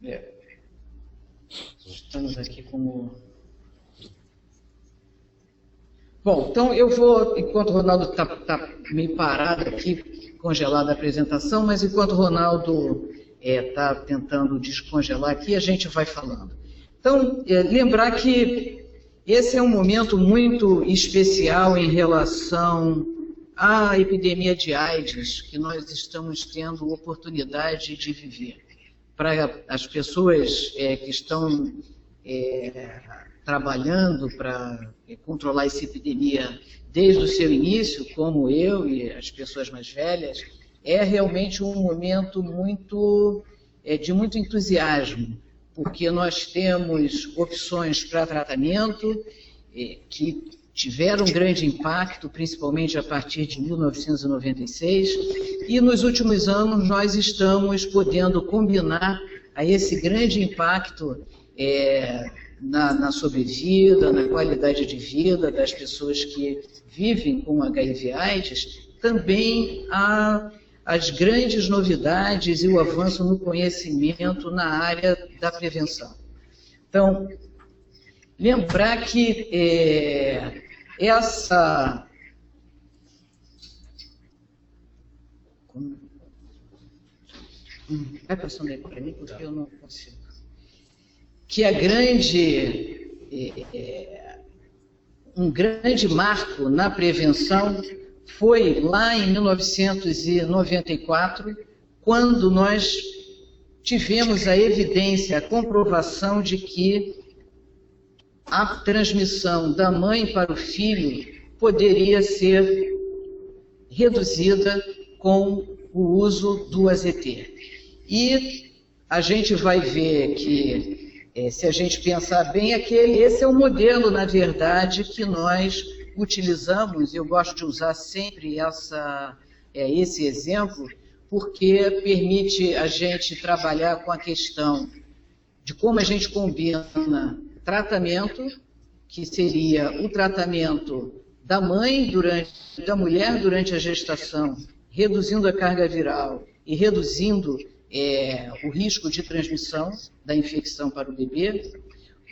É. Estamos aqui como... Bom, então eu vou, enquanto o Ronaldo está meio parado aqui, congelado a apresentação, mas enquanto o Ronaldo está tentando descongelar aqui, a gente vai falando. Então, lembrar que esse é um momento muito especial em relação à epidemia de AIDS que nós estamos tendo oportunidade de viver. Para as pessoas que estão trabalhando para controlar essa epidemia desde o seu início, como eu e as pessoas mais velhas, é realmente um momento de muito entusiasmo, porque nós temos opções para tratamento que tiveram um grande impacto, principalmente a partir de 1996, e nos últimos anos nós estamos podendo combinar a esse grande impacto na sobrevida, na qualidade de vida das pessoas que vivem com HIV/AIDS, também as grandes novidades e o avanço no conhecimento na área da prevenção. Então, lembrar que essa... Vai passando aí para mim, porque eu não consigo. Que um grande marco na prevenção foi lá em 1994, quando nós tivemos a evidência, a comprovação de que a transmissão da mãe para o filho poderia ser reduzida com o uso do AZT. E a gente vai ver que, se a gente pensar bem, esse é o modelo, na verdade, que nós utilizamos. Eu gosto de usar sempre esse exemplo, porque permite a gente trabalhar com a questão de como a gente combina tratamento, que seria o tratamento da mulher durante a gestação, reduzindo a carga viral e reduzindo o risco de transmissão da infecção para o bebê,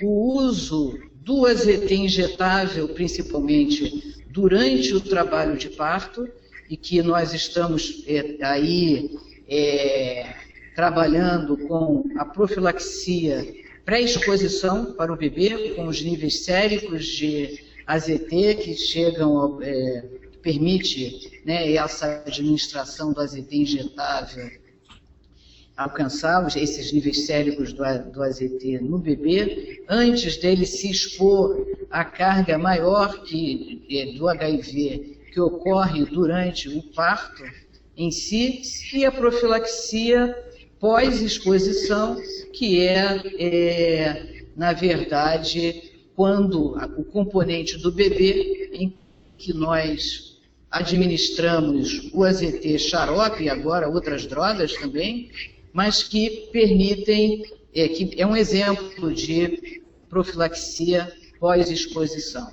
o uso do AZT injetável, principalmente durante o trabalho de parto, e que nós estamos trabalhando com a profilaxia pré-exposição para o bebê, com os níveis séricos de AZT que chegam, permite essa administração do AZT injetável, alcançar esses níveis séricos do AZT no bebê, antes dele se expor à carga maior do HIV que ocorre durante o parto em si, e a profilaxia pós-exposição, que na verdade, quando o componente do bebê, em que nós administramos o AZT xarope e agora outras drogas também, mas que permitem, que é um exemplo de profilaxia pós-exposição.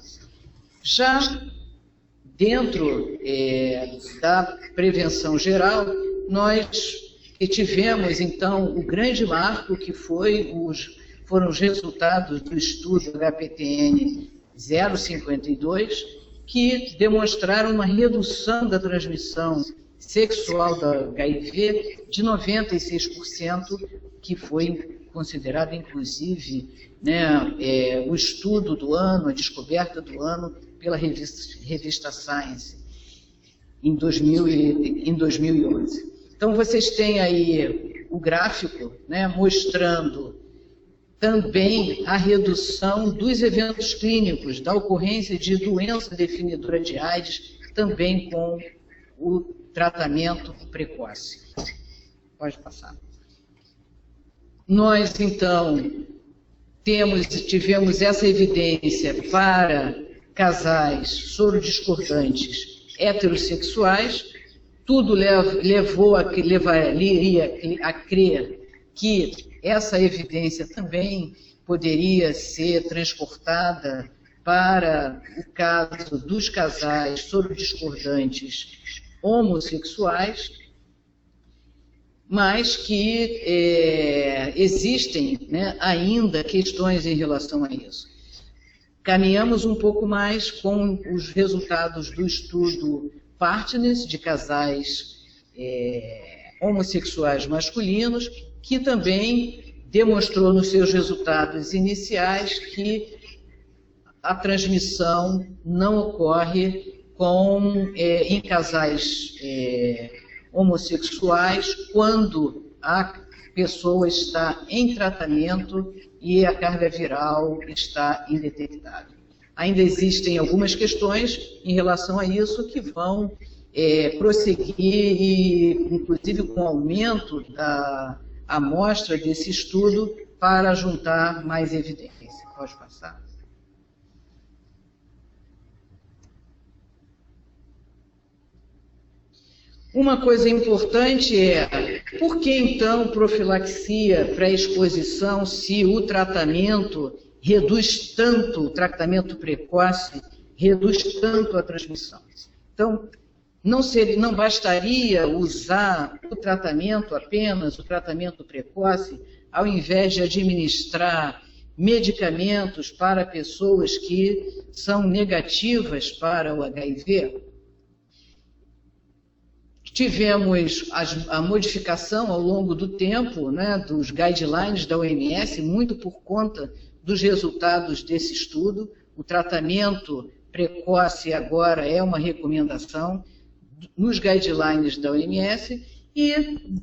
Já dentro da prevenção geral, nós tivemos, então, o grande marco que foram os resultados do estudo HPTN 052, que demonstraram uma redução da transmissão sexual da HIV de 96%, que foi considerado, inclusive, o estudo do ano, a descoberta do ano, pela revista Science, em 2011. Então, vocês têm aí o gráfico, mostrando também a redução dos eventos clínicos, da ocorrência de doença definidora de AIDS, também com o tratamento precoce. Pode passar. Nós, então, tivemos essa evidência para casais sorodiscordantes heterossexuais. Tudo levaria a crer que essa evidência também poderia ser transportada para o caso dos casais sorodiscordantes homossexuais. mas que existem, né, ainda questões em relação a isso. Caminhamos um pouco mais com os resultados do estudo Partners, de casais homossexuais masculinos, que também demonstrou nos seus resultados iniciais que a transmissão não ocorre em casais homossexuais quando a pessoa está em tratamento e a carga viral está indetectável. Ainda existem algumas questões em relação a isso que vão prosseguir, e, inclusive com o aumento da amostra desse estudo, para juntar mais evidência. Pode passar. Uma coisa importante por que então profilaxia pré-exposição se o tratamento reduz tanto, o tratamento precoce reduz tanto a transmissão? Então, não bastaria usar o tratamento apenas, o tratamento precoce, ao invés de administrar medicamentos para pessoas que são negativas para o HIV? Tivemos a modificação ao longo do tempo, né, dos guidelines da OMS, muito por conta dos resultados desse estudo. O tratamento precoce agora é uma recomendação nos guidelines da OMS, e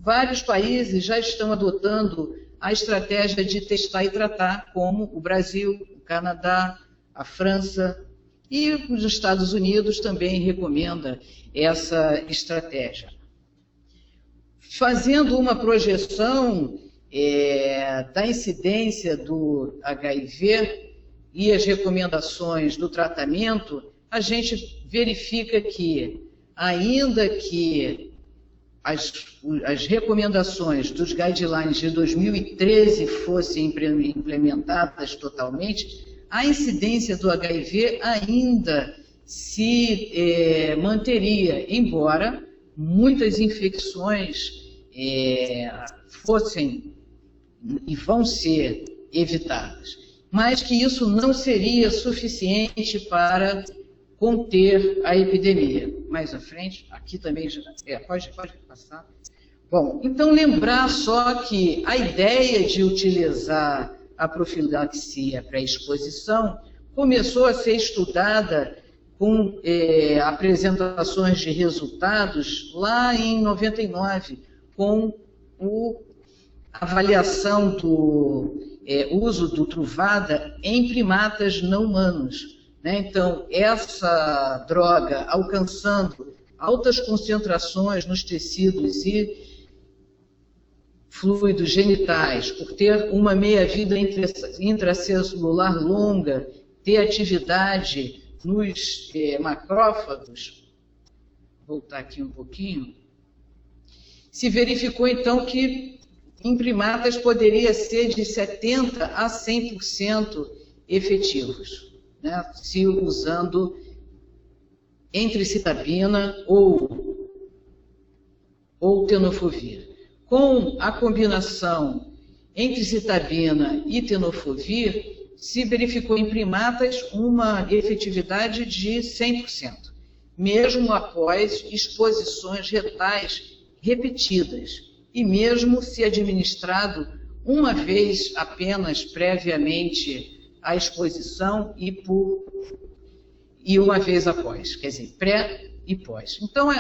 vários países já estão adotando a estratégia de testar e tratar, como o Brasil, o Canadá, a França, e os Estados Unidos também recomenda essa estratégia. Fazendo uma projeção da incidência do HIV e as recomendações do tratamento, a gente verifica que, ainda que as recomendações dos guidelines de 2013 fossem implementadas totalmente, a incidência do HIV ainda se manteria, embora muitas infecções fossem e vão ser evitadas, mas que isso não seria suficiente para conter a epidemia. Mais à frente, aqui também já... pode passar. Bom, então lembrar só que a ideia de utilizar a profilaxia pré-exposição começou a ser estudada com apresentações de resultados lá em 99, com a avaliação do uso do Truvada em primatas não humanos. Né? Então, essa droga, alcançando altas concentrações nos tecidos e fluidos genitais, por ter uma meia-vida intracelular longa, ter atividade nos macrófagos, vou voltar aqui um pouquinho, se verificou então que em primatas poderia ser de 70% a 100% efetivos, né, se usando entricitabina ou tenofovir. Com a combinação entricitabina e tenofovir, se verificou em primatas uma efetividade de 100%, mesmo após exposições retais repetidas, e mesmo se administrado uma vez apenas previamente à exposição e uma vez após, quer dizer, pré e pós. Então,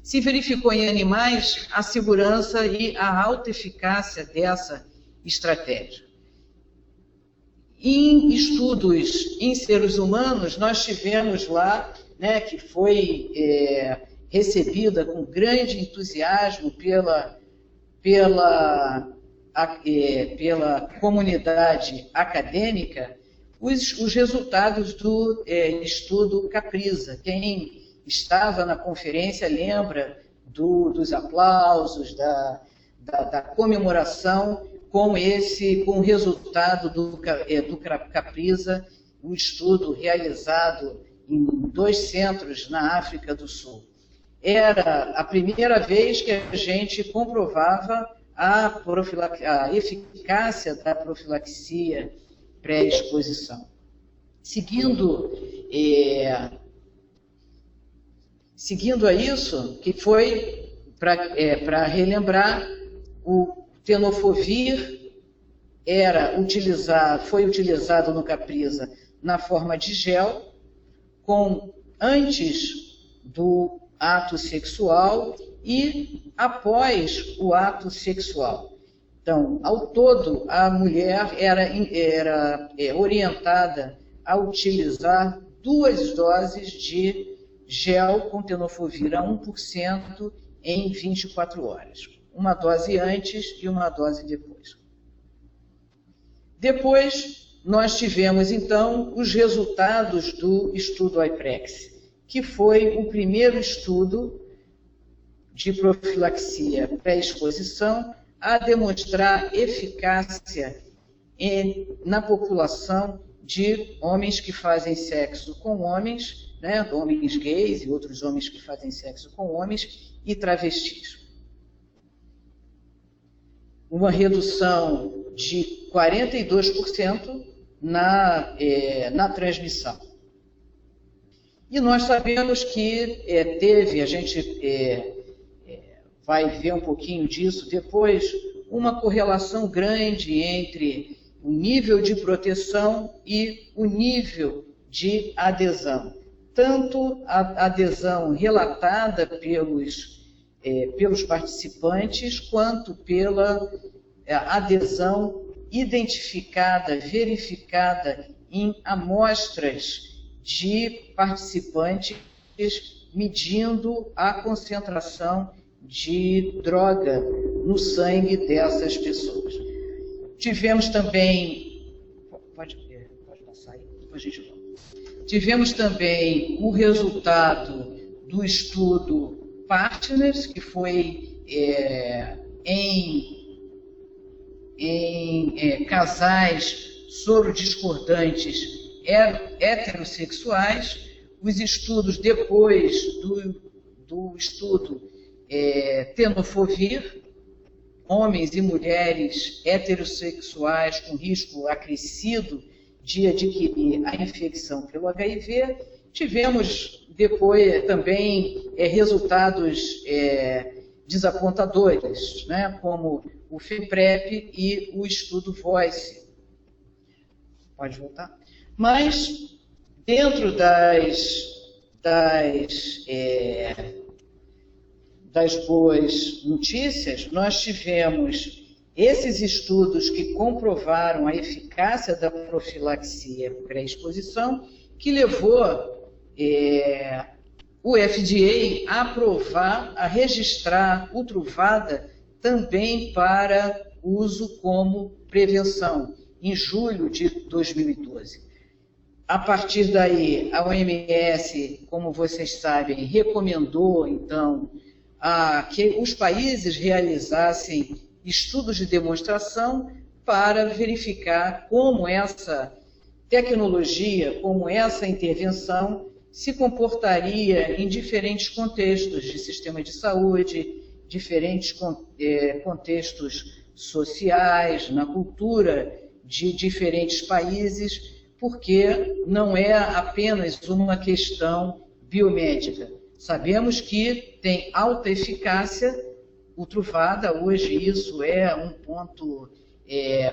se verificou em animais a segurança e a alta eficácia dessa estratégia. Em estudos em seres humanos, nós tivemos lá, né, que foi recebida com grande entusiasmo pela comunidade acadêmica, os resultados do estudo Caprisa. Quem estava na conferência lembra dos aplausos, da comemoração com o resultado do Caprisa, um estudo realizado em 2 centros na África do Sul. Era a primeira vez que a gente comprovava a eficácia da profilaxia pré-exposição. Seguindo a isso, que foi, para relembrar, o tenofovir foi utilizado no Capriza na forma de gel, antes do ato sexual e após o ato sexual. Então, ao todo, a mulher era orientada a utilizar 2 doses de gel com tenofovir a 1% em 24 horas. Uma dose antes e uma dose depois. Depois, nós tivemos, então, os resultados do estudo IPREX, que foi o primeiro estudo de profilaxia pré-exposição a demonstrar eficácia na população de homens que fazem sexo com homens, né, homens gays e outros homens que fazem sexo com homens e travestis. Uma redução de 42% na transmissão. E nós sabemos que a gente vai ver um pouquinho disso depois, uma correlação grande entre o nível de proteção e o nível de adesão. Tanto a adesão relatada pelos participantes, quanto pela adesão identificada, verificada em amostras de participantes, medindo a concentração de droga no sangue dessas pessoas. Tivemos também, pode passar aí, depois a gente volta. Tivemos também o resultado do estudo Partners, que foi em casais sorodiscordantes heterossexuais. Os estudos depois do estudo tenofovir, homens e mulheres heterossexuais com risco acrescido de adquirir a infecção pelo HIV. Tivemos depois também resultados desapontadores, né, como o FEPREP e o estudo VOICE. Pode voltar? Mas, dentro das boas notícias, nós tivemos esses estudos que comprovaram a eficácia da profilaxia pré-exposição, que levou o FDA a aprovar, a registrar o Truvada também para uso como prevenção, em julho de 2012. A partir daí, a OMS, como vocês sabem, recomendou, então, que os países realizassem estudos de demonstração para verificar como essa tecnologia, como essa intervenção se comportaria em diferentes contextos de sistema de saúde, diferentes contextos sociais, na cultura de diferentes países, porque não é apenas uma questão biomédica. Sabemos que tem alta eficácia o Truvada, hoje isso é um ponto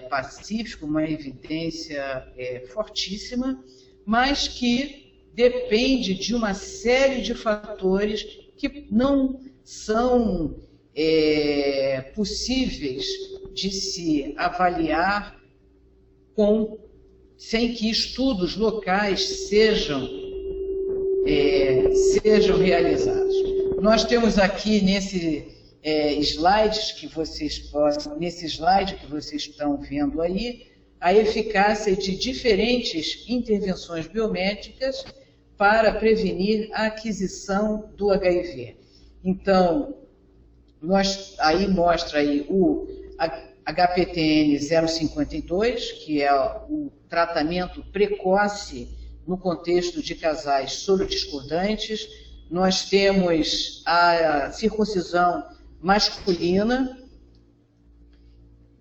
pacífico, uma evidência fortíssima, mas que depende de uma série de fatores que não são possíveis de se avaliar sem que estudos locais sejam realizados. Nós temos aqui nesse slide que vocês estão vendo aí, a eficácia de diferentes intervenções biomédicas para prevenir a aquisição do HIV. Então, aí mostra aí o HPTN 052, que é o tratamento precoce no contexto de casais sorodiscordantes. Nós temos a circuncisão masculina,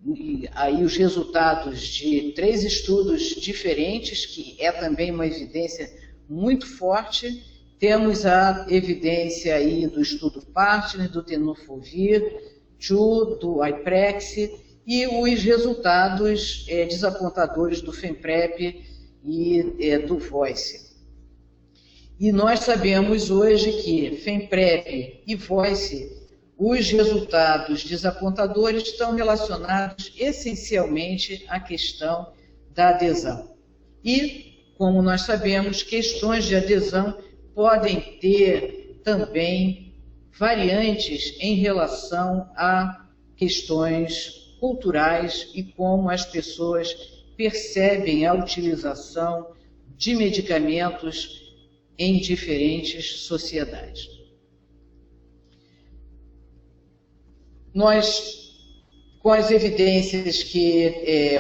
e aí os resultados de 3 estudos diferentes, que é também uma evidência muito forte. Temos a evidência aí do estudo Partner, do Tenofovir, do Iprex, e os resultados desapontadores do FEMPREP e do VOICE. E nós sabemos hoje que FEMPREP e VOICE, os resultados desapontadores estão relacionados essencialmente à questão da adesão. E, como nós sabemos, questões de adesão podem ter também variantes em relação a questões culturais e como as pessoas percebem a utilização de medicamentos em diferentes sociedades. Nós, com as evidências que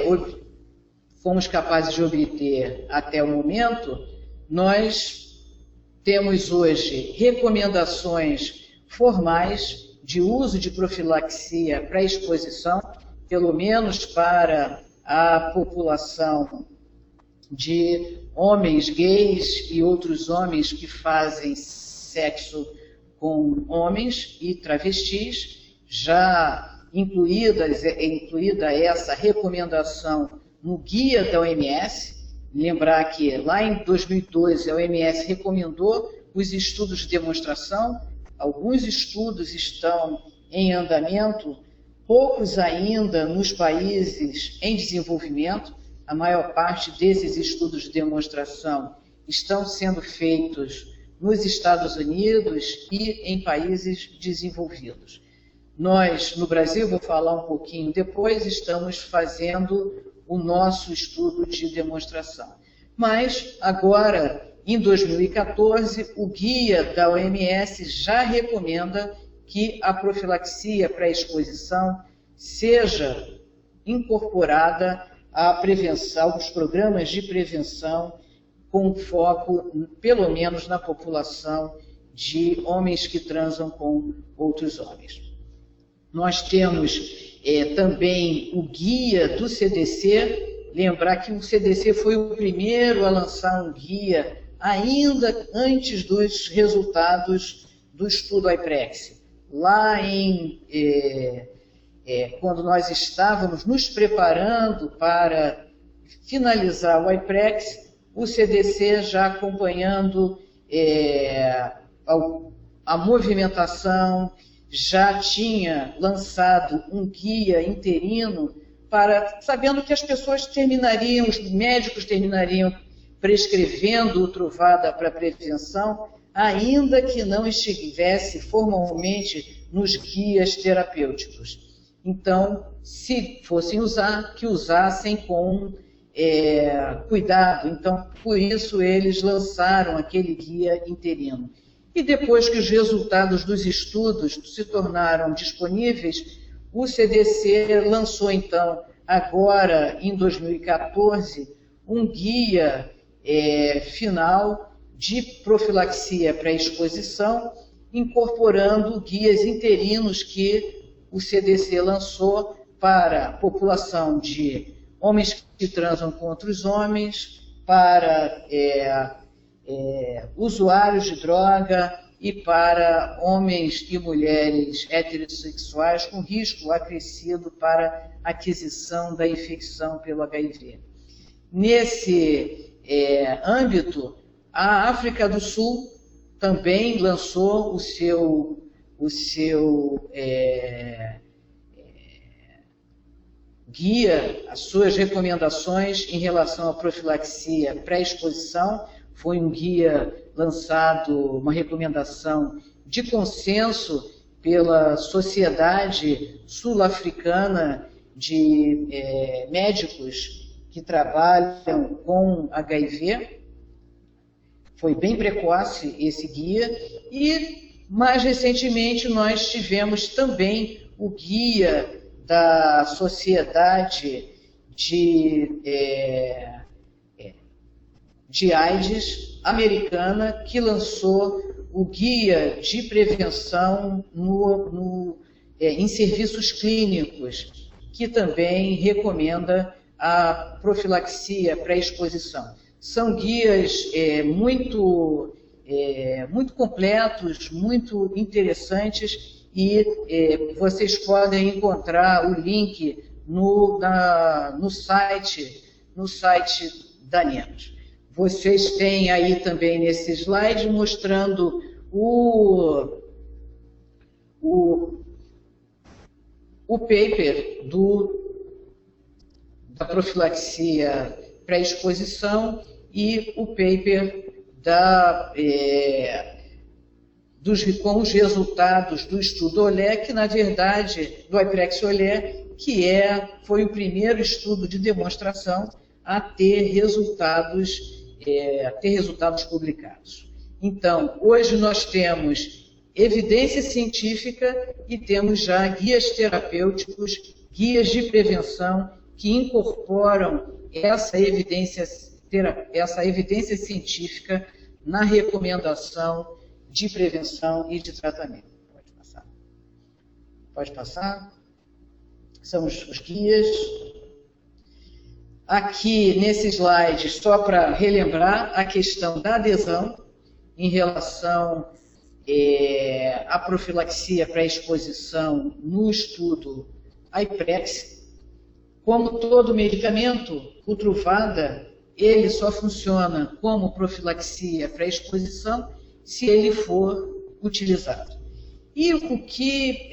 fomos capazes de obter até o momento, nós temos hoje recomendações formais de uso de profilaxia para exposição, pelo menos para a população de homens gays e outros homens que fazem sexo com homens e travestis, já incluída essa recomendação no guia da OMS. Lembrar que lá em 2012 a OMS recomendou os estudos de demonstração, alguns estudos estão em andamento, poucos ainda nos países em desenvolvimento. A maior parte desses estudos de demonstração estão sendo feitos nos Estados Unidos e em países desenvolvidos. Nós, no Brasil, vou falar um pouquinho depois, estamos fazendo o nosso estudo de demonstração. Mas, agora, em 2014, o guia da OMS já recomenda que a profilaxia pré-exposição seja incorporada à prevenção, aos programas de prevenção, com foco, pelo menos, na população de homens que transam com outros homens. Nós temos também o guia do CDC. Lembrar que o CDC foi o primeiro a lançar um guia ainda antes dos resultados do estudo Iprex. Lá quando nós estávamos nos preparando para finalizar o Iprex, o CDC já acompanhando a movimentação, já tinha lançado um guia interino sabendo que as pessoas terminariam, os médicos terminariam prescrevendo o Truvada para prevenção, ainda que não estivesse formalmente nos guias terapêuticos. Então, se fossem usar, que usassem com cuidado. Então, por isso eles lançaram aquele guia interino. E depois que os resultados dos estudos se tornaram disponíveis, o CDC lançou, então, agora em 2014, um guia final de profilaxia pré-exposição, incorporando guias interinos que o CDC lançou para a população de homens que transam com outros homens, para usuários de droga e para homens e mulheres heterossexuais com risco acrescido para aquisição da infecção pelo HIV. Nesse âmbito, a África do Sul também lançou o seu guia, as suas recomendações em relação à profilaxia pré-exposição. Foi um guia lançado, uma recomendação de consenso pela Sociedade Sul-Africana de Médicos que trabalham com HIV. Foi bem precoce esse guia. E, mais recentemente, nós tivemos também o guia da Sociedade de AIDS americana, que lançou o guia de prevenção em serviços clínicos que também recomenda a profilaxia pré-exposição. São guias muito completos, muito interessantes, e vocês podem encontrar o link no site da NEMAS. Vocês têm aí também nesse slide mostrando o paper da profilaxia pré-exposição e o paper com os resultados do estudo Olé, que na verdade, do IPREX Olé, que foi o primeiro estudo de demonstração a ter resultados publicados. Então, hoje nós temos evidência científica e temos já guias terapêuticos, guias de prevenção que incorporam essa evidência científica na recomendação de prevenção e de tratamento. Pode passar. Pode passar. São os guias. Aqui, nesse slide, só para relembrar a questão da adesão em relação à profilaxia pré-exposição no estudo IPREX. Como todo medicamento, o Truvada, ele só funciona como profilaxia pré-exposição se ele for utilizado. E o que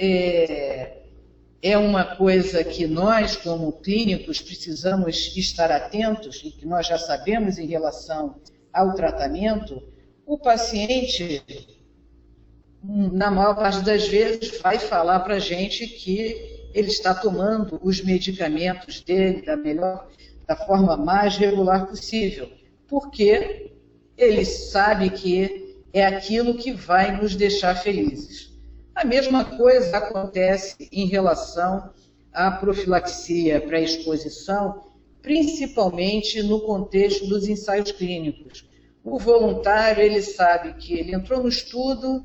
é uma coisa que nós, como clínicos, precisamos estar atentos e que nós já sabemos em relação ao tratamento, o paciente, na maior parte das vezes, vai falar para a gente que ele está tomando os medicamentos dele da forma mais regular possível, porque ele sabe que é aquilo que vai nos deixar felizes. A mesma coisa acontece em relação à profilaxia pré-exposição, principalmente no contexto dos ensaios clínicos. O voluntário, ele sabe que ele entrou no estudo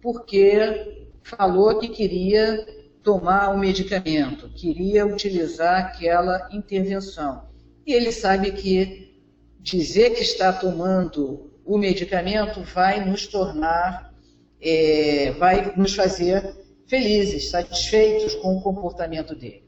porque falou que queria tomar o medicamento, queria utilizar aquela intervenção. E ele sabe que dizer que está tomando o medicamento vai nos tornar, vai nos fazer felizes, satisfeitos com o comportamento dele.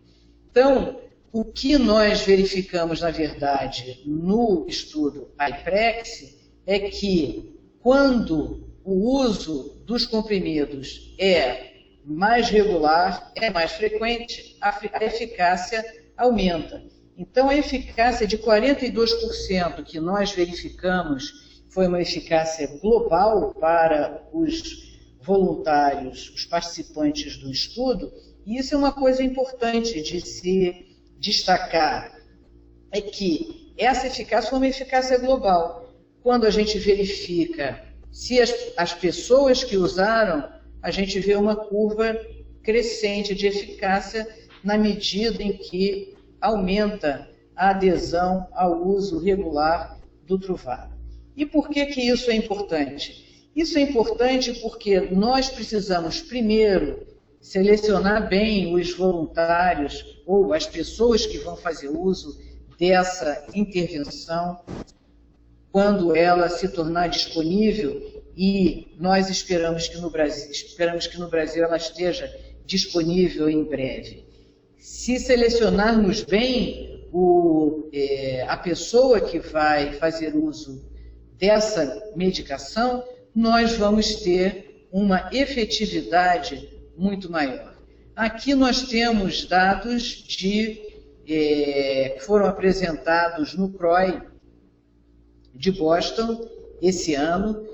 Então, o que nós verificamos, na verdade, no estudo IPREX, é que quando o uso dos comprimidos é mais regular, é mais frequente, a eficácia aumenta. Então, a eficácia de 42% que nós verificamos foi uma eficácia global para os voluntários, os participantes do estudo, e isso é uma coisa importante de se destacar, é que essa eficácia foi uma eficácia global. Quando a gente verifica se as pessoas que usaram, a gente vê uma curva crescente de eficácia na medida em que aumenta a adesão ao uso regular do Truvada. E por que isso é importante? Isso é importante porque nós precisamos, primeiro, selecionar bem os voluntários ou as pessoas que vão fazer uso dessa intervenção quando ela se tornar disponível, e nós esperamos que no Brasil ela esteja disponível em breve. Se selecionarmos bem a pessoa que vai fazer uso dessa medicação, nós vamos ter uma efetividade muito maior. Aqui nós temos dados que foram apresentados no CROI de Boston esse ano,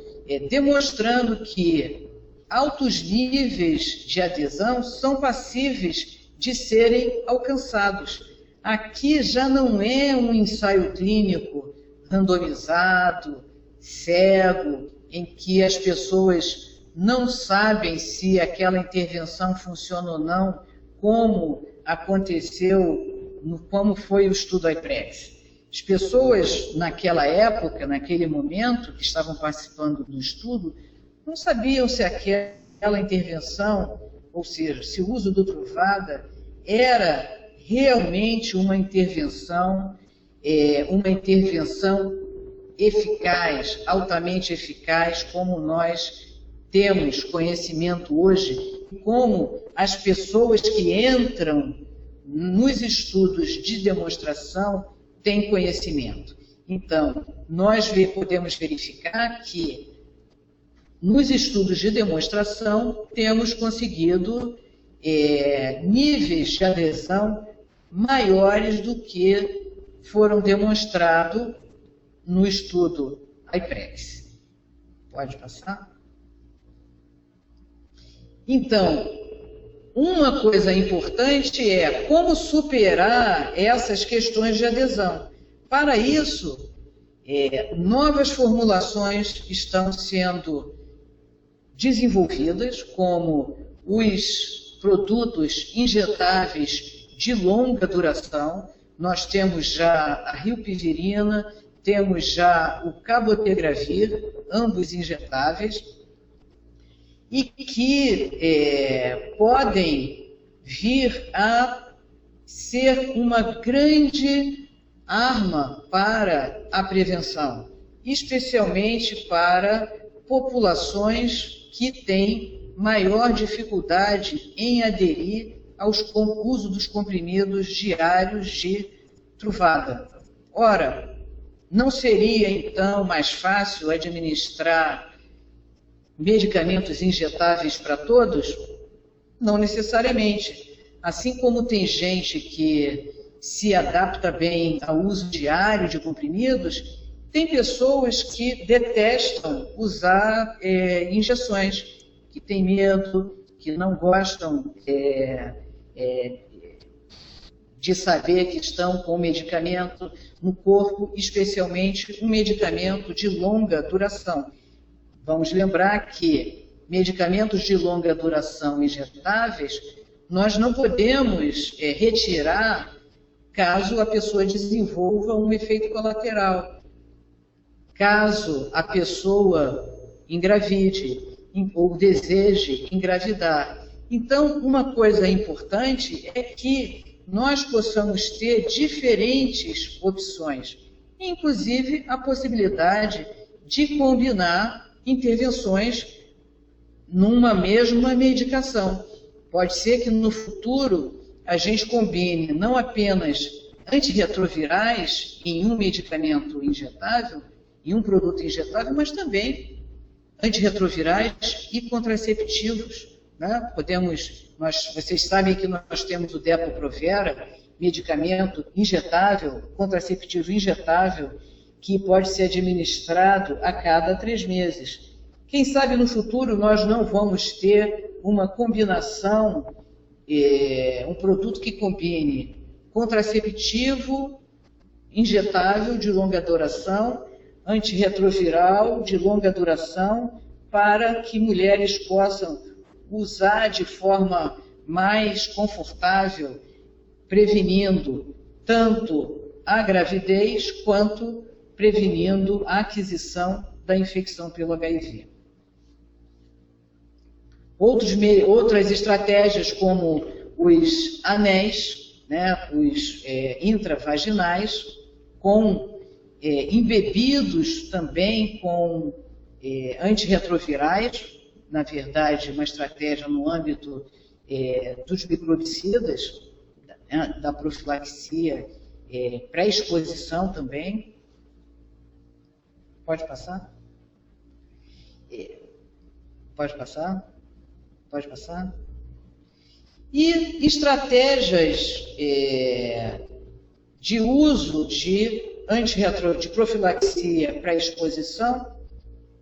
demonstrando que altos níveis de adesão são passíveis de serem alcançados. Aqui já não é um ensaio clínico randomizado, cego, em que as pessoas não sabem se aquela intervenção funciona ou não, como aconteceu, como foi o estudo IPREX. As pessoas, naquela época, naquele momento, que estavam participando do estudo, não sabiam se aquela intervenção, ou seja, se o uso do Truvada era realmente uma intervenção eficaz, altamente eficaz, como nós temos conhecimento hoje, como as pessoas que entram nos estudos de demonstração têm conhecimento. Então, nós podemos verificar que nos estudos de demonstração temos conseguido níveis de adesão maiores do que foram demonstrados no estudo IPREX. Pode passar? Então, uma coisa importante é como superar essas questões de adesão. Para isso, novas formulações estão sendo desenvolvidas, como os produtos injetáveis de longa duração. Nós temos já a rilpivirina, temos já o cabotegravir, ambos injetáveis, e que podem vir a ser uma grande arma para a prevenção, especialmente para populações que têm maior dificuldade em aderir ao uso dos comprimidos diários de Truvada. Ora, não seria então mais fácil administrar medicamentos injetáveis para todos? Não necessariamente. Assim como tem gente que se adapta bem ao uso diário de comprimidos, tem pessoas que detestam usar injeções, que têm medo, que não gostam de saber que estão com o medicamento no corpo, especialmente um medicamento de longa duração. Vamos lembrar que medicamentos de longa duração injetáveis, nós não podemos retirar caso a pessoa desenvolva um efeito colateral, caso a pessoa engravide ou deseje engravidar. Então, uma coisa importante é que nós possamos ter diferentes opções, inclusive a possibilidade de combinar intervenções numa mesma medicação. Pode ser que no futuro a gente combine não apenas antirretrovirais em um medicamento injetável, em um produto injetável, mas também antirretrovirais e contraceptivos, né? Vocês sabem que nós temos o Depo-Provera, medicamento injetável, contraceptivo injetável, que pode ser administrado a cada 3 meses. Quem sabe no futuro nós não vamos ter uma combinação, um produto que combine contraceptivo injetável de longa duração, antirretroviral de longa duração, para que mulheres possam usar de forma mais confortável, prevenindo tanto a gravidez quanto prevenindo a aquisição da infecção pelo HIV. Outras estratégias, como os anéis, né, os intravaginais, embebidos também com antirretrovirais, na verdade, uma estratégia no âmbito dos microbicidas, da profilaxia pré-exposição também. Pode passar? Pode passar? Pode passar? E estratégias de uso de profilaxia pré-exposição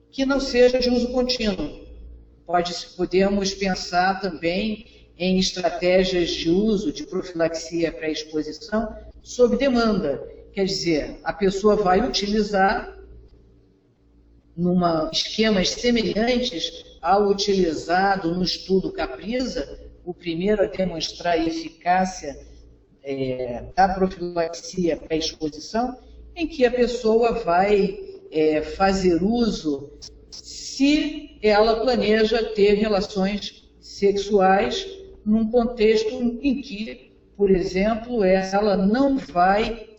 que não seja de uso contínuo. Podemos pensar também em estratégias de uso de profilaxia pré-exposição sob demanda. Quer dizer, a pessoa vai utilizar esquemas semelhantes ao utilizado no estudo Caprisa, o primeiro a demonstrar a eficácia da profilaxia pré-exposição, em que a pessoa vai fazer uso se ela planeja ter relações sexuais num contexto em que por exemplo, ela não vai,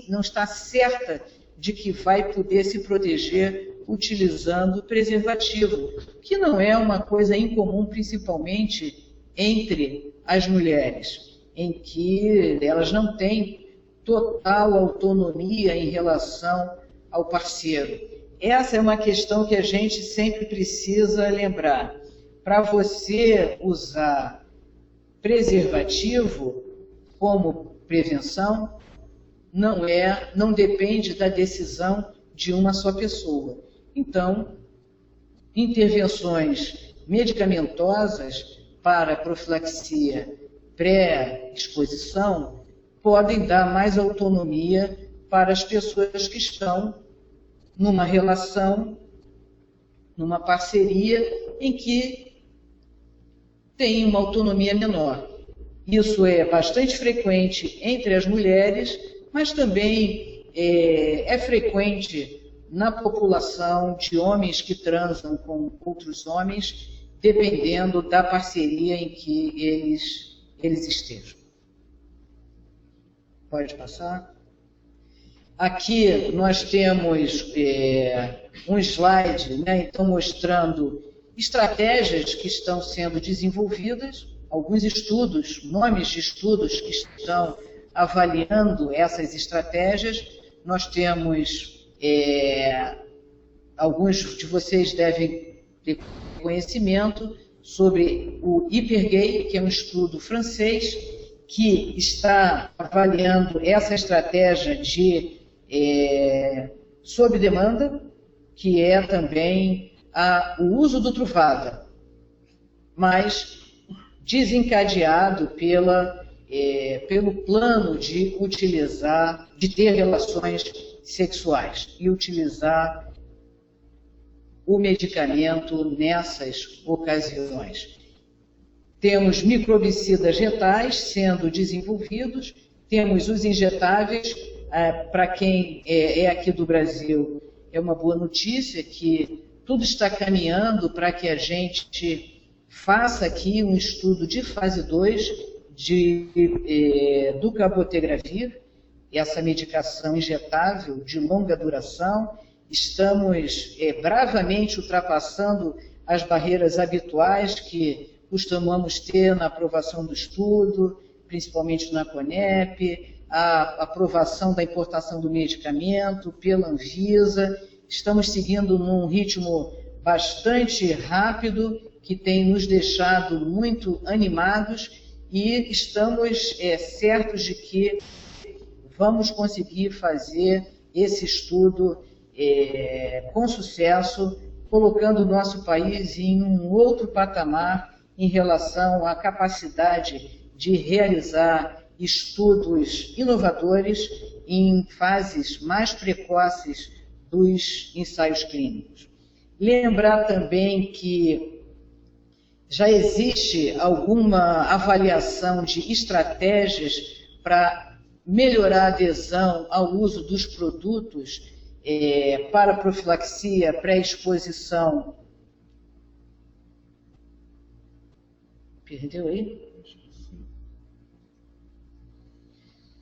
não está certa de que vai poder se proteger utilizando preservativo, que não é uma coisa incomum, principalmente entre as mulheres, em que elas não têm total autonomia em relação ao parceiro. Essa é uma questão que a gente sempre precisa lembrar. Para você usar preservativo como prevenção, não depende da decisão de uma só pessoa. Então, intervenções medicamentosas para profilaxia pré-exposição podem dar mais autonomia para as pessoas que estão numa relação, numa parceria em que tem uma autonomia menor. Isso é bastante frequente entre as mulheres, mas também é frequente na população de homens que transam com outros homens, dependendo da parceria em que eles estejam. Pode passar. Aqui nós temos um slide, né, então mostrando estratégias que estão sendo desenvolvidas, alguns estudos, nomes de estudos que estão avaliando essas estratégias. Nós temos, alguns de vocês devem ter conhecimento sobre o Hypergay, que é um estudo francês que está avaliando essa estratégia de sob demanda, que é também o uso do Truvada, mas desencadeado pelo plano de ter relações sexuais e utilizar o medicamento nessas ocasiões. Temos microbicidas retais sendo desenvolvidos, temos os injetáveis. Para quem é aqui do Brasil, é uma boa notícia que tudo está caminhando para que a gente faça aqui um estudo de fase 2 do cabotegravir, essa medicação injetável de longa duração. Estamos bravamente ultrapassando as barreiras habituais que costumamos ter na aprovação do estudo, principalmente na CONEP, a aprovação da importação do medicamento pela Anvisa. Estamos seguindo num ritmo bastante rápido, que tem nos deixado muito animados, e estamos certos de que vamos conseguir fazer esse estudo com sucesso, colocando o nosso país em um outro patamar em relação à capacidade de realizar estudos inovadores em fases mais precoces dos ensaios clínicos. Lembrar também que já existe alguma avaliação de estratégias para melhorar a adesão ao uso dos produtos para profilaxia pré-exposição. Perdeu aí?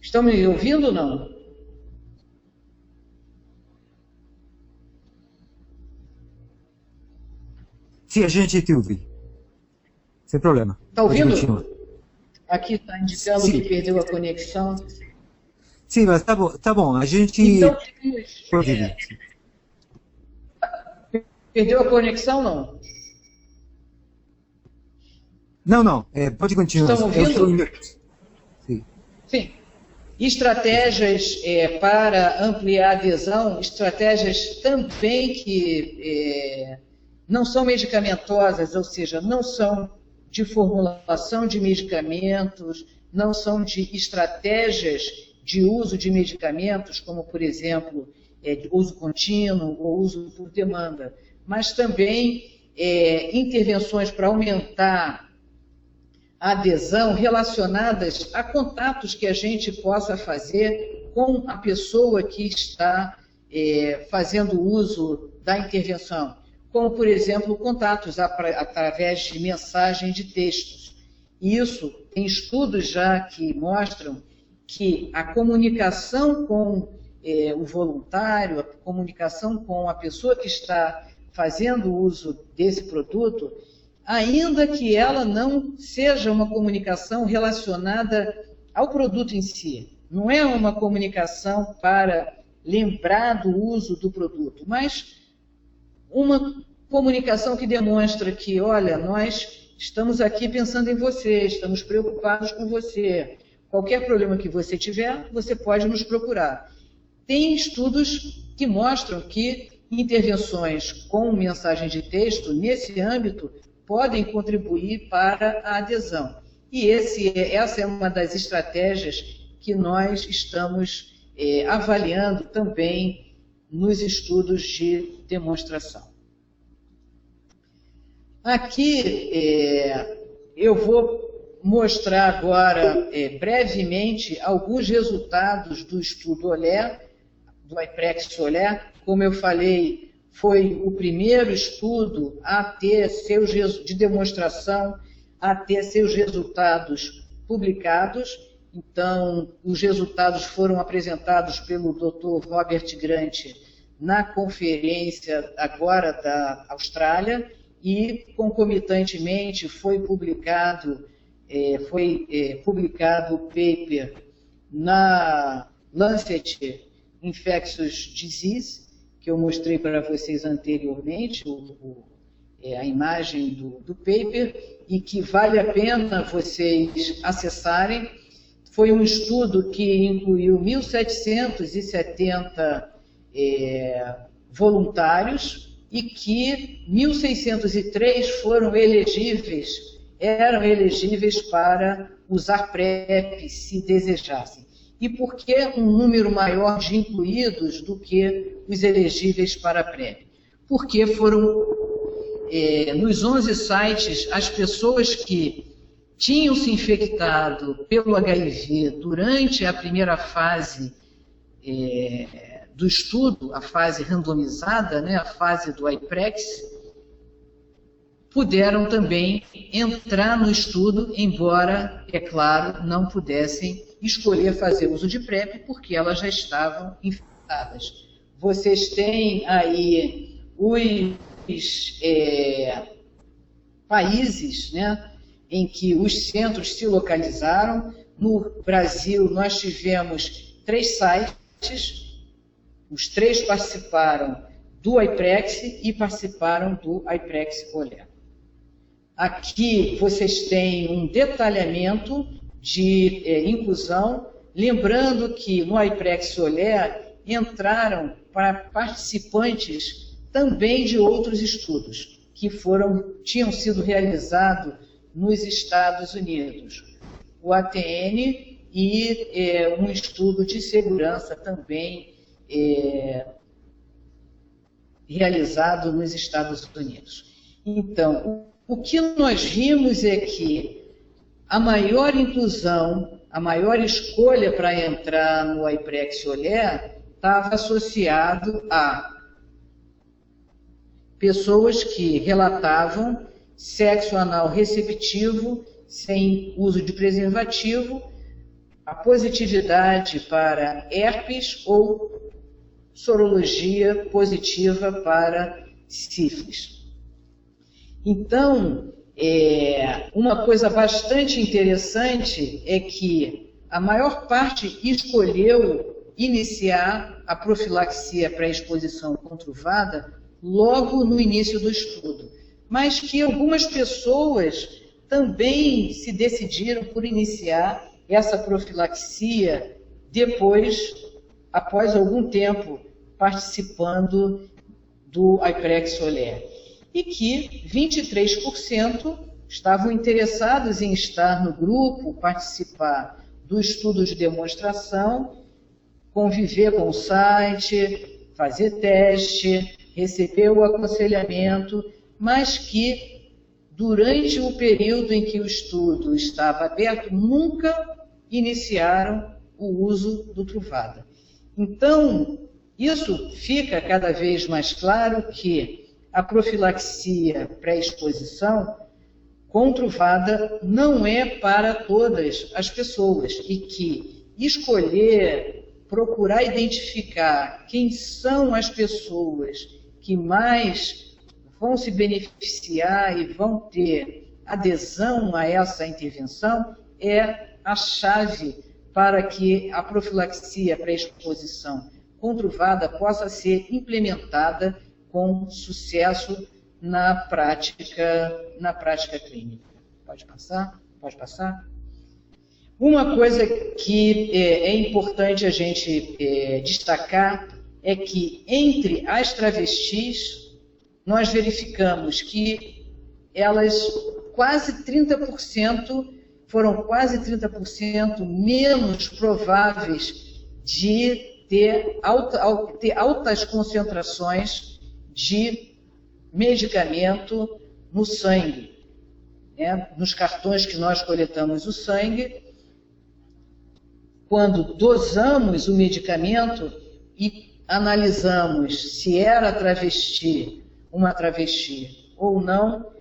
Estão me ouvindo ou não? Sim, a gente te ouve. Sem problema. Está ouvindo? Aqui está indicando Sim. que perdeu a conexão. Sim, mas tá bom. A gente Então, pode ir. perdeu a conexão, não? Não. Pode continuar. Estão ouvindo? Sim. Sim. Estratégias para ampliar a adesão, estratégias também que não são medicamentosas, ou seja, não são de formulação de medicamentos, não são de estratégias de uso de medicamentos, como, por exemplo, uso contínuo ou uso por demanda, mas também intervenções para aumentar a adesão relacionadas a contatos que a gente possa fazer com a pessoa que está fazendo uso da intervenção, como, por exemplo, contatos através de mensagem de textos. Isso, tem estudos já que mostram que a comunicação com o voluntário, a comunicação com a pessoa que está fazendo uso desse produto, ainda que ela não seja uma comunicação relacionada ao produto em si, não é uma comunicação para lembrar do uso do produto, mas uma comunicação que demonstra que, olha, nós estamos aqui pensando em você, estamos preocupados com você. Qualquer problema que você tiver, você pode nos procurar. Tem estudos que mostram que intervenções com mensagem de texto, nesse âmbito, podem contribuir para a adesão. E essa é uma das estratégias que nós estamos avaliando também nos estudos de demonstração. Aqui eu vou mostrar agora brevemente alguns resultados do estudo OLE, do IPREX OLE. Como eu falei, foi o primeiro estudo a ter de demonstração, a ter seus resultados publicados. Então, os resultados foram apresentados pelo Dr. Robert Grant na conferência agora da Austrália e, concomitantemente, foi publicado o paper na Lancet Infectious Disease, que eu mostrei para vocês anteriormente, a imagem do paper, e que vale a pena vocês acessarem. Foi um estudo que incluiu 1.770 voluntários e que 1.603 eram elegíveis para usar PrEP se desejassem. E por que um número maior de incluídos do que os elegíveis para PrEP? Porque foram, nos 11 sites, as pessoas que tinham se infectado pelo HIV durante a primeira fase do estudo, a fase randomizada, né, a fase do IPREX, puderam também entrar no estudo, embora, é claro, não pudessem escolher fazer uso de PrEP, porque elas já estavam infectadas. Vocês têm aí os países, né, em que os centros se localizaram. No Brasil, nós tivemos 3 sites, os 3 participaram do IPREX e participaram do IPREX OLE. Aqui vocês têm um detalhamento de inclusão, lembrando que no IPREX OLE entraram para participantes também de outros estudos que tinham sido realizados nos Estados Unidos, o ATN e um estudo de segurança também realizado nos Estados Unidos. Então, o que nós vimos é que a maior inclusão, a maior escolha para entrar no IPREX OLE estava associado a pessoas que relatavam sexo anal receptivo, sem uso de preservativo, a positividade para herpes ou sorologia positiva para sífilis. Então, uma coisa bastante interessante é que a maior parte escolheu iniciar a profilaxia pré-exposição contruvada logo no início do estudo, mas que algumas pessoas também se decidiram por iniciar essa profilaxia depois, após algum tempo, participando do IPREX OLE. E que 23% estavam interessados em estar no grupo, participar do estudo de demonstração, conviver com o site, fazer teste, receber o aconselhamento, mas que durante o período em que o estudo estava aberto, nunca iniciaram o uso do Truvada. Então, isso fica cada vez mais claro que a profilaxia pré-exposição Contruvada não é para todas as pessoas e que escolher, procurar identificar quem são as pessoas que mais vão se beneficiar e vão ter adesão a essa intervenção é a chave para que a profilaxia pré-exposição contruvada possa ser implementada com sucesso na prática clínica. Pode passar? Pode passar? Uma coisa que é importante a gente destacar é que entre as travestis, nós verificamos que elas foram quase 30% menos prováveis de ter altas concentrações de medicamento no sangue. Nos cartões que nós coletamos o sangue, quando dosamos o medicamento e analisamos se era uma travesti ou não,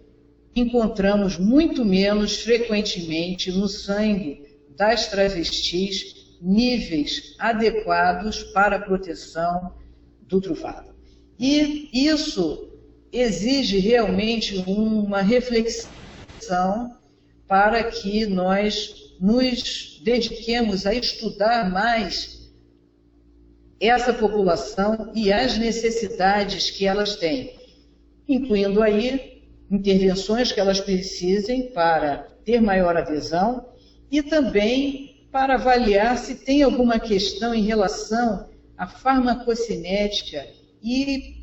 encontramos muito menos frequentemente no sangue das travestis níveis adequados para a proteção do truvado. E isso exige realmente uma reflexão para que nós nos dediquemos a estudar mais essa população e as necessidades que elas têm, incluindo aí intervenções que elas precisem para ter maior adesão e também para avaliar se tem alguma questão em relação à farmacocinética e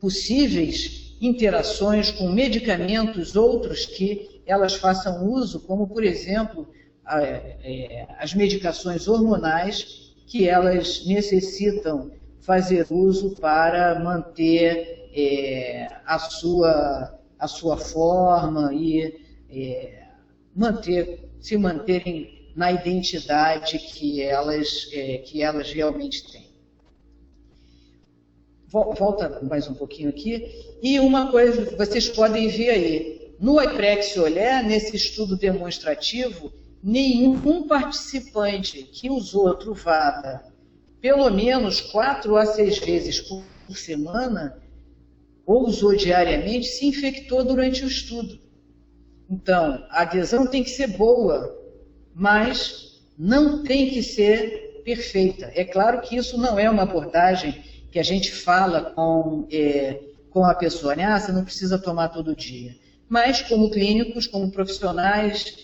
possíveis interações com medicamentos outros que elas façam uso, como, por exemplo, as medicações hormonais que elas necessitam fazer uso para manter a sua forma e se manterem na identidade que elas realmente têm. Volta mais um pouquinho aqui. E uma coisa, vocês podem ver aí, no Iprex Olé, nesse estudo demonstrativo, nenhum participante que usou truvada pelo menos 4 a 6 vezes por semana, ou usou diariamente, se infectou durante o estudo. Então, a adesão tem que ser boa, mas não tem que ser perfeita. É claro que isso não é uma abordagem que a gente fala com a pessoa, né? Você não precisa tomar todo dia. Mas, como clínicos, como profissionais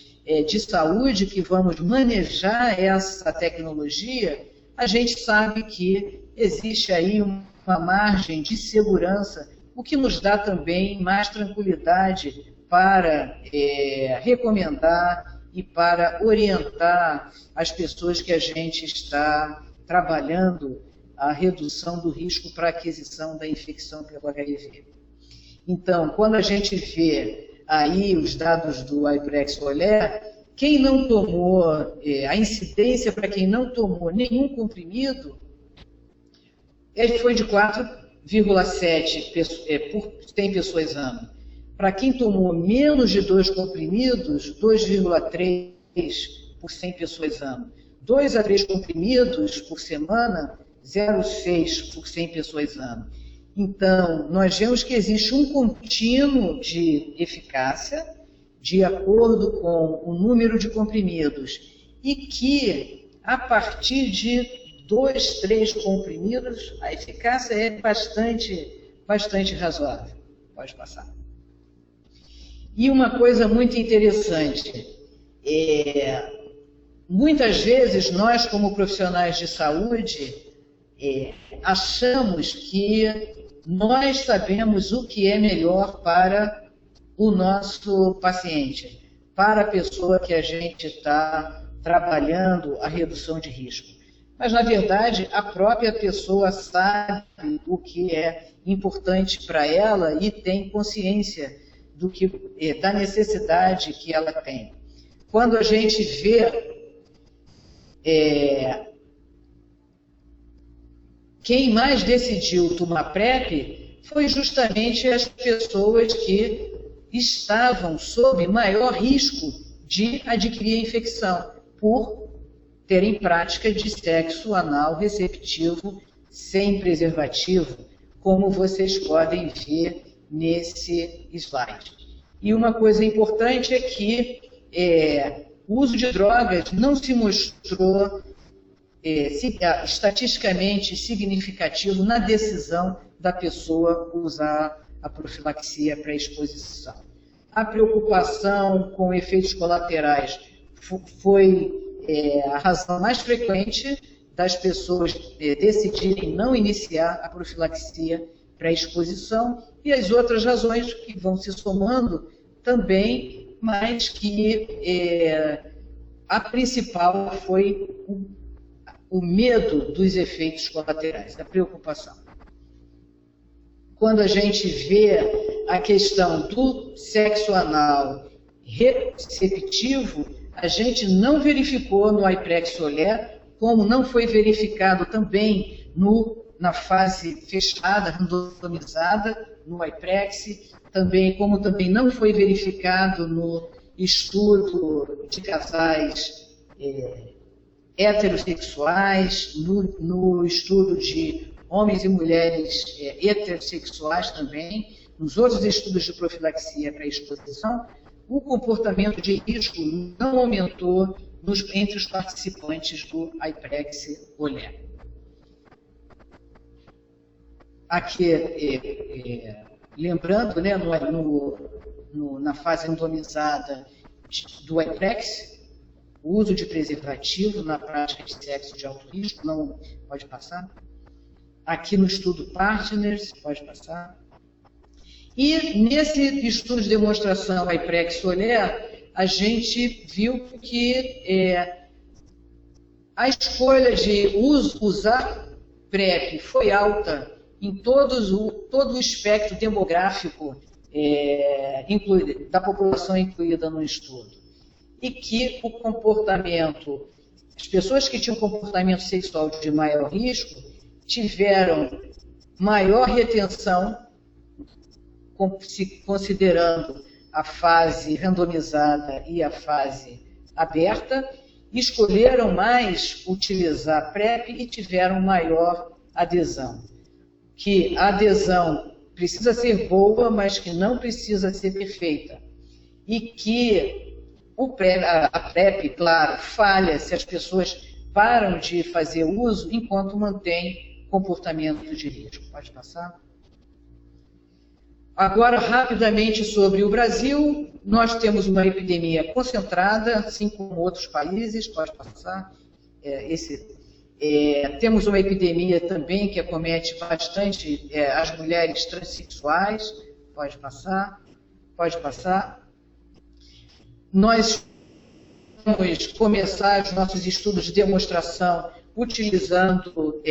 de saúde que vamos manejar essa tecnologia, a gente sabe que existe aí uma margem de segurança, o que nos dá também mais tranquilidade para recomendar e para orientar as pessoas que a gente está trabalhando a redução do risco para a aquisição da infecção pelo HIV. Então, quando a gente vê aí os dados do Iprex Olé, quem não tomou, a incidência para quem não tomou nenhum comprimido, foi de 4,7 por 100 pessoas ano. Para quem tomou menos de 2 comprimidos, 2,3 por 100 pessoas ano. 2 a 3 comprimidos por semana, 0,6 por 100 pessoas ano. Então, nós vemos que existe um contínuo de eficácia de acordo com o número de comprimidos e que, a partir de 2, 3 comprimidos, a eficácia é bastante razoável. Pode passar. E uma coisa muito interessante, muitas vezes nós, como profissionais de saúde, achamos que nós sabemos o que é melhor para o nosso paciente, para a pessoa que a gente está trabalhando a redução de risco. Mas, na verdade, a própria pessoa sabe o que é importante para ela e tem consciência da necessidade que ela tem. Quando a gente vê quem mais decidiu tomar PrEP foi justamente as pessoas que estavam sob maior risco de adquirir a infecção, por terem prática de sexo anal receptivo sem preservativo, como vocês podem ver nesse slide. E uma coisa importante é que o uso de drogas não se mostrou estatisticamente significativo na decisão da pessoa usar a profilaxia pré-exposição. A preocupação com efeitos colaterais foi a razão mais frequente das pessoas decidirem não iniciar a profilaxia pré-exposição, e as outras razões que vão se somando também, mas que a principal foi o medo dos efeitos colaterais, a preocupação. Quando a gente vê a questão do sexo anal receptivo, a gente não verificou no iPrex-Olé, como não foi verificado também na fase fechada, randomizada, no iPrex, como também não foi verificado no estudo de casais heterossexuais, no estudo de homens e mulheres heterossexuais também, nos outros estudos de profilaxia para exposição, o comportamento de risco não aumentou entre os participantes do iPrex-Olé. Aqui, lembrando, né, na fase randomizada do iPrex, o uso de preservativo na prática de sexo de alto risco, não pode passar. Aqui no estudo Partners, pode passar. E nesse estudo de demonstração iPrex-Olé, a gente viu que a escolha de usar PrEP foi alta em todo o espectro demográfico da população incluída no estudo. E que o comportamento, as pessoas que tinham comportamento sexual de maior risco tiveram maior retenção, considerando a fase randomizada e a fase aberta, escolheram mais utilizar PrEP e tiveram maior adesão. Que a adesão precisa ser boa, mas que não precisa ser perfeita. E que a PrEP, claro, falha se as pessoas param de fazer uso enquanto mantém comportamento de risco. Pode passar? Agora, rapidamente sobre o Brasil, nós temos uma epidemia concentrada, assim como outros países, pode passar. Temos uma epidemia também que acomete bastante as mulheres transexuais, pode passar. Nós vamos começar os nossos estudos de demonstração utilizando,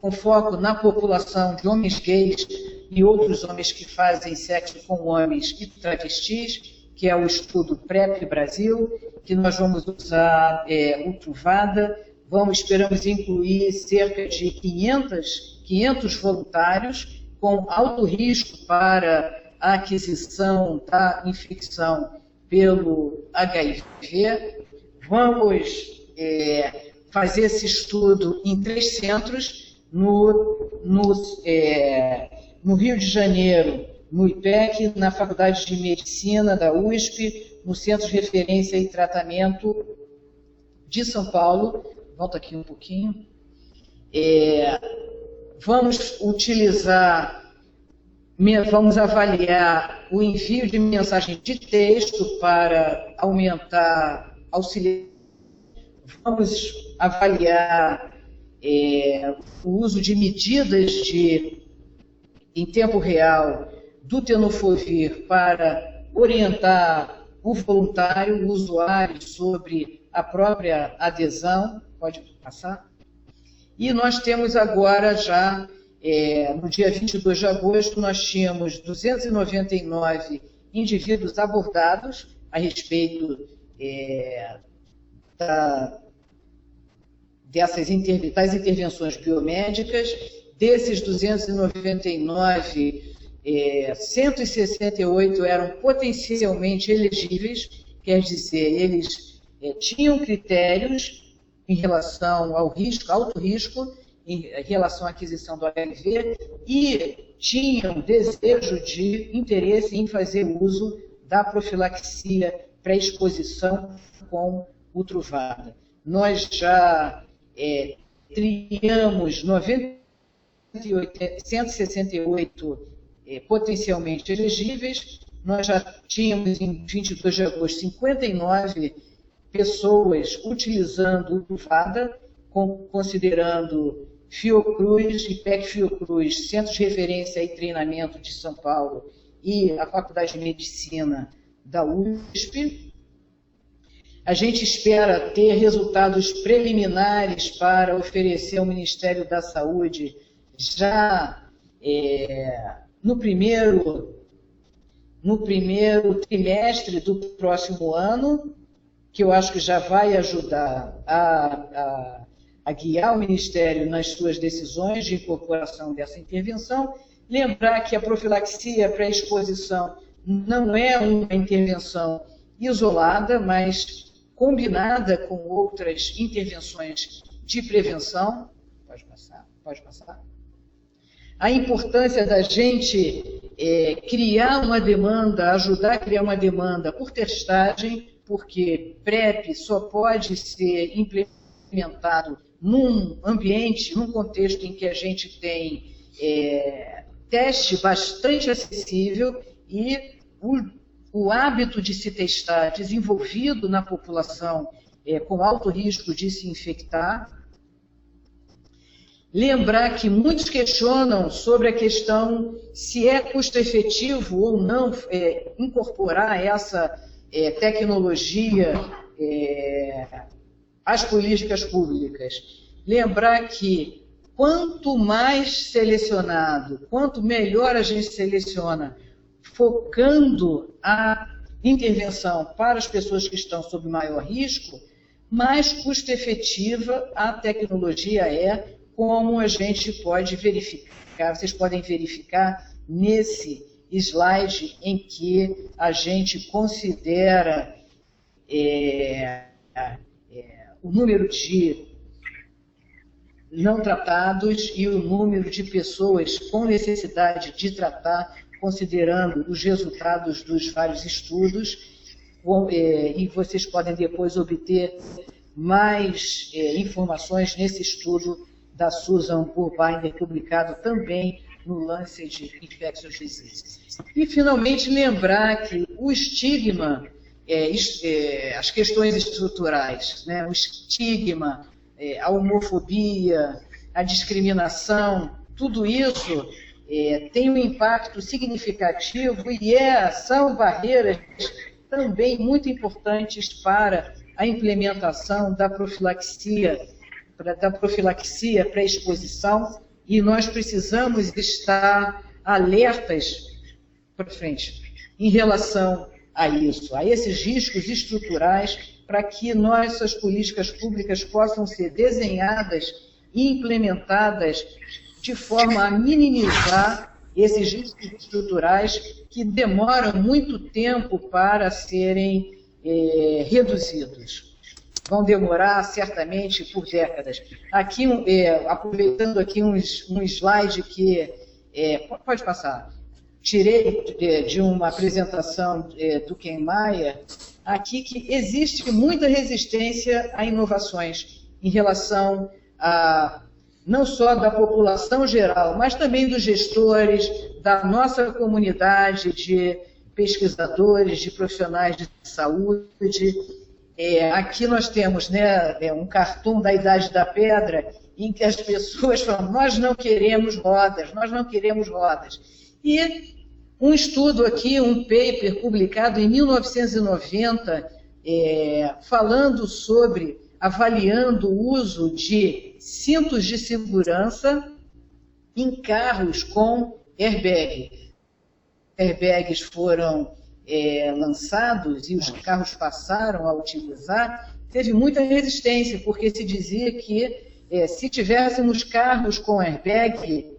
com foco na população de homens gays e outros homens que fazem sexo com homens e travestis, que é o estudo PrEP Brasil, que nós vamos usar o Truvada. Esperamos incluir cerca de 500 voluntários com alto risco para a aquisição da infecção pelo HIV. Vamos fazer esse estudo em 3 centros, no Rio de Janeiro, no IPEC, na Faculdade de Medicina da USP, no Centro de Referência e Tratamento de São Paulo. Volta aqui um pouquinho. Vamos avaliar o envio de mensagem de texto para auxiliar. Vamos avaliar o uso de medidas em tempo real do tenofovir para orientar o voluntário, o usuário, sobre a própria adesão. Pode passar. E nós temos agora já, no dia 22 de agosto, nós tínhamos 299 indivíduos abordados a respeito das intervenções biomédicas. Desses 299, 168 eram potencialmente elegíveis, quer dizer, eles tinham critérios em relação ao risco, alto risco, em relação à aquisição do HIV, e tinham desejo de interesse em fazer uso da profilaxia pré-exposição com o Truvada. Nós já triamos 168 potencialmente elegíveis. Nós já tínhamos, em 22 de agosto, 59 pessoas utilizando o Truvada, considerando Fiocruz, IPEC Fiocruz, Centro de Referência e Treinamento de São Paulo e a Faculdade de Medicina da USP. A gente espera ter resultados preliminares para oferecer ao Ministério da Saúde já no primeiro trimestre do próximo ano, que eu acho que já vai ajudar a guiar o Ministério nas suas decisões de incorporação dessa intervenção. Lembrar que a profilaxia pré-exposição não é uma intervenção isolada, mas combinada com outras intervenções de prevenção. Pode passar. A importância da gente criar uma demanda, ajudar a criar uma demanda por testagem, porque PrEP só pode ser implementado num ambiente, num contexto em que a gente tem teste bastante acessível e o hábito de se testar desenvolvido na população com alto risco de se infectar. Lembrar que muitos questionam sobre a questão se é custo efetivo ou não incorporar essa tecnologia às políticas públicas. Lembrar que quanto mais selecionado, quanto melhor a gente seleciona, focando a intervenção para as pessoas que estão sob maior risco, mais custo efetiva a tecnologia é, como a gente pode verificar. Vocês podem verificar nesse slide em que a gente considera o número de não tratados e o número de pessoas com necessidade de tratar, considerando os resultados dos vários estudos, e vocês podem depois obter mais informações nesse estudo da Susan Burbinder, publicado também no Lancet Infectious Diseases. E, finalmente, lembrar que o estigma, as questões estruturais, né, o estigma, a homofobia, a discriminação, tudo isso tem um impacto significativo e são barreiras também muito importantes para a implementação da profilaxia pré-exposição, e nós precisamos estar alertas para frente em relação a isso, a esses riscos estruturais, para que nossas políticas públicas possam ser desenhadas e implementadas de forma a minimizar esses riscos estruturais que demoram muito tempo para serem reduzidos. Vão demorar certamente por décadas. Aqui, aproveitando aqui um slide que... pode passar. Tirei de uma apresentação do Ken Maia, aqui que existe muita resistência a inovações em relação a não só da população geral, mas também dos gestores, da nossa comunidade de pesquisadores, de profissionais de saúde. Aqui nós temos, né, um cartoon da Idade da Pedra, em que as pessoas falam, nós não queremos rodas, nós não queremos rodas. E um estudo aqui, um paper publicado em 1990, falando sobre, avaliando o uso de cintos de segurança em carros com airbag. Airbags foram lançados e os carros passaram a utilizar, teve muita resistência, porque se dizia que se tivéssemos carros com airbag,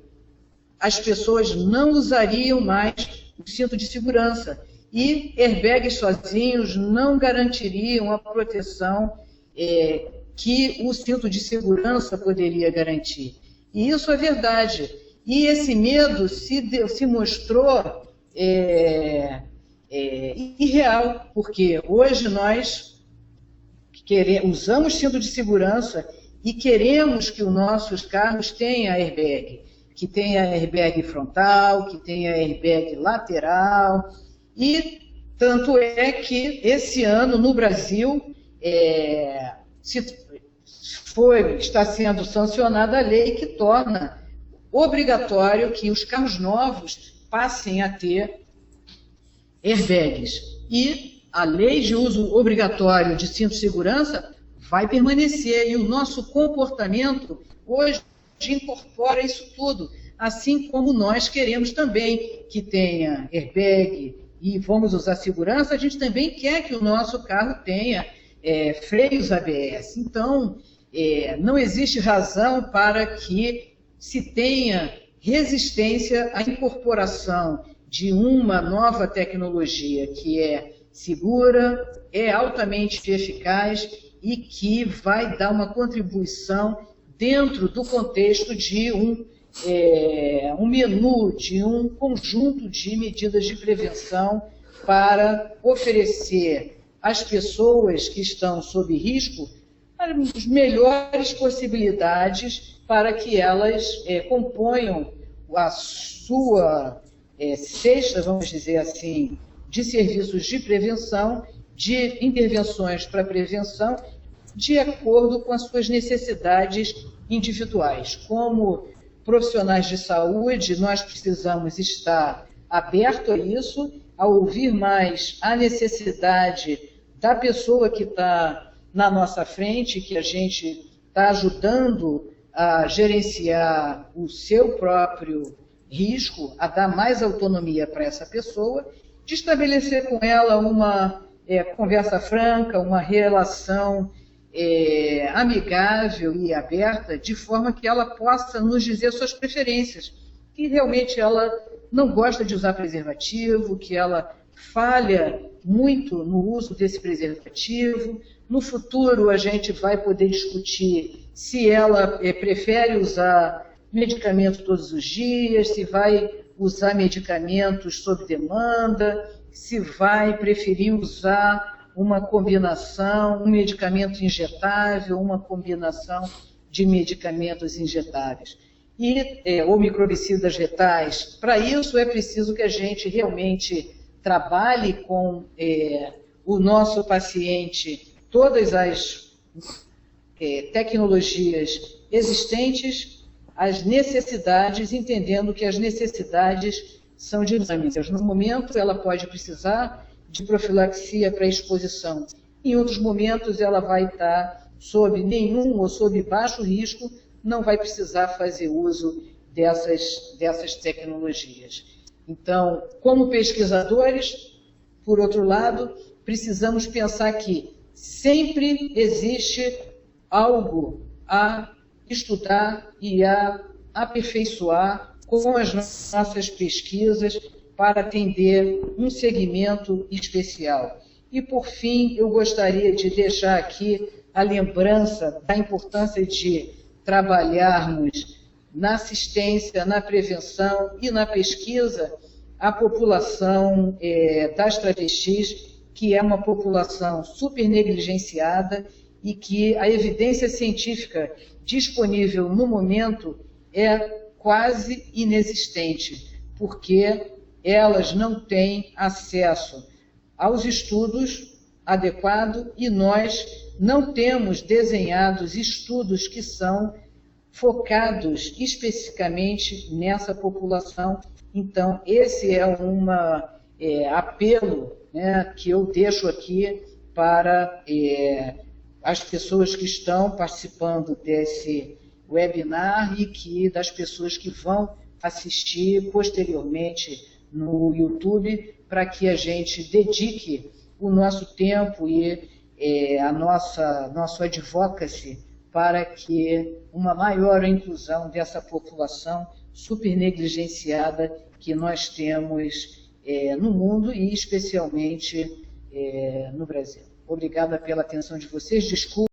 as pessoas não usariam mais o cinto de segurança. E airbags sozinhos não garantiriam a proteção que o cinto de segurança poderia garantir. E isso é verdade. E esse medo se mostrou irreal, porque hoje nós usamos cinto de segurança e queremos que os nossos carros tenham airbag, que tenha airbag frontal, que tenha airbag lateral. E tanto é que esse ano no Brasil está sendo sancionada a lei que torna obrigatório que os carros novos passem a ter airbags. E a lei de uso obrigatório de cinto de segurança vai permanecer. E o nosso comportamento hoje incorpora isso tudo. Assim como nós queremos também que tenha airbag e vamos usar segurança, a gente também quer que o nosso carro tenha freios ABS. Então, não existe razão para que se tenha resistência à incorporação de uma nova tecnologia que é segura, é altamente eficaz e que vai dar uma contribuição dentro do contexto de um menu, de um conjunto de medidas de prevenção para oferecer às pessoas que estão sob risco as melhores possibilidades para que elas componham a sua cesta, vamos dizer assim, de serviços de prevenção, de intervenções para prevenção, de acordo com as suas necessidades individuais. Como profissionais de saúde, nós precisamos estar abertos a isso, a ouvir mais a necessidade da pessoa que está na nossa frente, que a gente está ajudando a gerenciar o seu próprio risco, a dar mais autonomia para essa pessoa, de estabelecer com ela uma conversa franca, uma relação amigável e aberta, de forma que ela possa nos dizer suas preferências, que realmente ela não gosta de usar preservativo, que ela falha muito no uso desse preservativo. No futuro a gente vai poder discutir se ela prefere usar medicamento todos os dias, se vai usar medicamentos sob demanda, se vai preferir usar uma combinação, um medicamento injetável, uma combinação de medicamentos injetáveis. Ou microbicidas retais. Para isso é preciso que a gente realmente trabalhe com o nosso paciente todas as tecnologias existentes, as necessidades, entendendo que as necessidades são dinâmicas. No momento, ela pode precisar de profilaxia para exposição. Em outros momentos, ela vai estar sob nenhum ou sob baixo risco, não vai precisar fazer uso dessas tecnologias. Então, como pesquisadores, por outro lado, precisamos pensar que sempre existe algo a estudar e a aperfeiçoar com as nossas pesquisas para atender um segmento especial. E, por fim, eu gostaria de deixar aqui a lembrança da importância de trabalharmos na assistência, na prevenção e na pesquisa a população das travestis, que é uma população super negligenciada e que a evidência científica disponível no momento é quase inexistente, porque elas não têm acesso aos estudos adequados e nós não temos desenhados estudos que são focados especificamente nessa população. Então, esse é um apelo, né, que eu deixo aqui para as pessoas que estão participando desse webinar e das pessoas que vão assistir posteriormente no YouTube, para que a gente dedique o nosso tempo e nosso advocacy para que uma maior inclusão dessa população super negligenciada que nós temos no mundo e especialmente no Brasil. Obrigada pela atenção de vocês. Desculpe